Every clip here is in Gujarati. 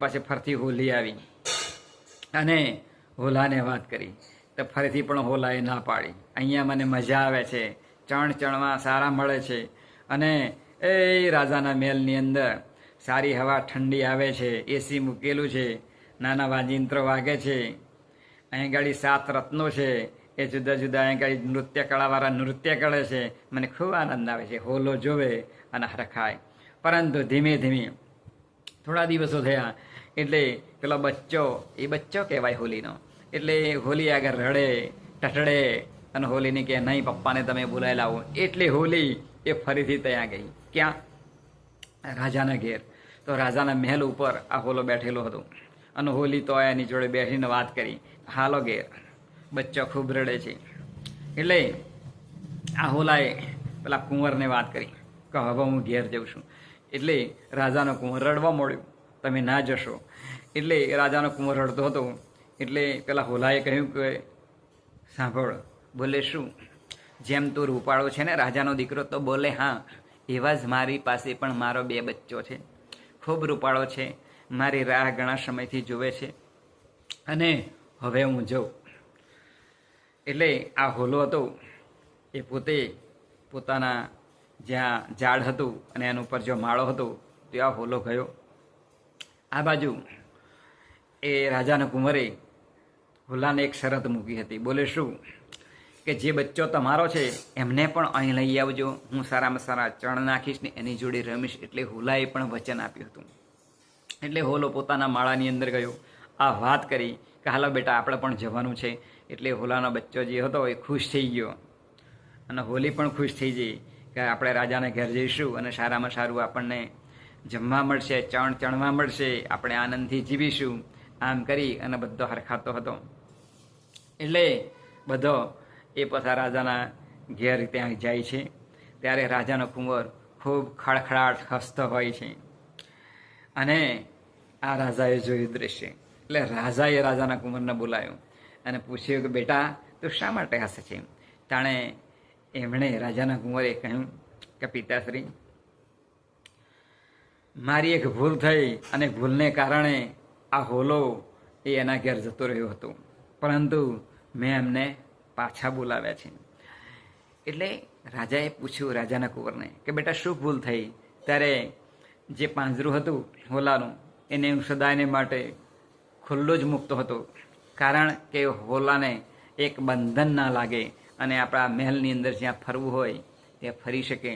પછી ફરતી હોલી આવી અને હોલાને વાત કરી તો ફરીથી પણ હોલાએ ના પાડી. અહીંયા મને મજા આવે છે, ચણમાં સારા મળે છે અને એ રાજાના મહેલની અંદર સારી હવા ઠંડી આવે છે, એસી મૂકેલું છે, નાના વાજિંત્રો વાગે છે, અહીં ગાડી 7 રત્નો છે, એ જુદા જુદા અહીં ગાડી નૃત્ય કળાવાળા નૃત્ય કરે છે. મને ખૂબ આનંદ આવે છે હોલો જોવે અને હરખાય. પરંતુ ધીમે ધીમે થોડા દિવસો થયા એટલે પેલો બચ્ચો કહેવાય હોલીનો, એટલે હોલી આગળ રડે ટટડે અને હોલીને કહે નહીં પપ્પાને તમે બોલાવી લાવો. એટલે હોલી એ ફરીથી ત્યાં ગઈ. ક્યાં? રાજાના ઘેર. તો રાજાના મહેલ ઉપર આ હોલો બેઠેલો હતો અને હોલી તો એની જોડે બેસીને વાત કરી, હાલો ઘેર. બચ્ચો ખૂબ રડે છે. એટલે આ હોલાએ પેલા કુંવરને વાત કરી કે હવે હું ઘેર જઉં છું. એટલે રાજાનો કુંવર રડવા મળ્યો, તમે ના જશો. એટલે રાજાનો કુંવર રડતો હતો. એટલે પેલા હોલાએ કહ્યું કે સાંભળ, બોલે શું? જેમ તું રૂપાળો છે ને રાજાનો દીકરો, તો બોલે હા, એવા જ મારી પાસે પણ મારો 2 બચ્ચો છે, ખૂબ રૂપાળો છે, મારી રાહ ઘણા સમયથી જુએ છે અને હવે હું જઉં. એટલે આ હોલો હતો એ પોતે પોતાના જ્યાં ઝાડ હતું અને એના ઉપર જો માળો હતો ત્યાં હોલો ગયો. આ બાજુ એ રાજાના કુંવરે હોલાને એક શરત મૂકી હતી. બોલે શું? કે જે બચ્ચો તમારો છે એમને પણ અહીં લઈ આવજો, હું સારામાં સારા ચણ નાખીશ ને એની જોડે રમીશ. એટલે હોલાએ પણ વચન આપ્યું હતું. એટલે હોલો પોતાના માળાની અંદર ગયો, આ વાત કરી કે હાલો બેટા આપણે પણ જવાનું છે. એટલે હોલાનો બચ્ચો જે હતો એ ખુશ થઈ ગયો અને હોલી પણ ખુશ થઈ ગઈ કે આપણે રાજાને ઘેર જઈશું અને સારામાં સારું આપણને જમવા મળશે, ચણવા મળશે, આપણે આનંદથી જીવીશું. આમ કરી અને બધો હરખાતો હતો. એટલે બધો એ પાછા રાજાના ઘેર ત્યાં જાય છે. ત્યારે રાજાનો કુંવર ખૂબ ખડખડાટ હસતો હોય છે અને આ રાજાએ જોયું દૃશ્ય. એટલે રાજાએ રાજાના કુંવરને બોલાવ્યો અને પૂછ્યું કે બેટા તું શા માટે હસે છે? તાણે એમણે રાજાના કુંવરે કહ્યું કે પિતાશ્રી, મારી એક ભૂલ થઈ અને ભૂલને કારણે આ હોલો એ એના ઘેર જતો રહ્યો હતો, પરંતુ મેં એમને પાછા બોલાવ્યા છે. એટલે રાજાએ પૂછ્યું રાજાના કુંવરને કે બેટા શું ભૂલ થઈ? ત્યારે જે પાંજરું હતું હોલાનું એને હું સદાયને માટે ખુલ્લું જ મૂકતો હતો, કારણ કે હોલાને એક બંધન ના લાગે અને આપણા મહેલની અંદર જ્યાં ફરવું હોય ત્યાં ફરી શકે.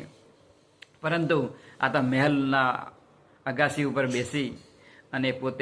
પરંતુ આ તો મહેલના અગાસી ઉપર બેસી અને પોતે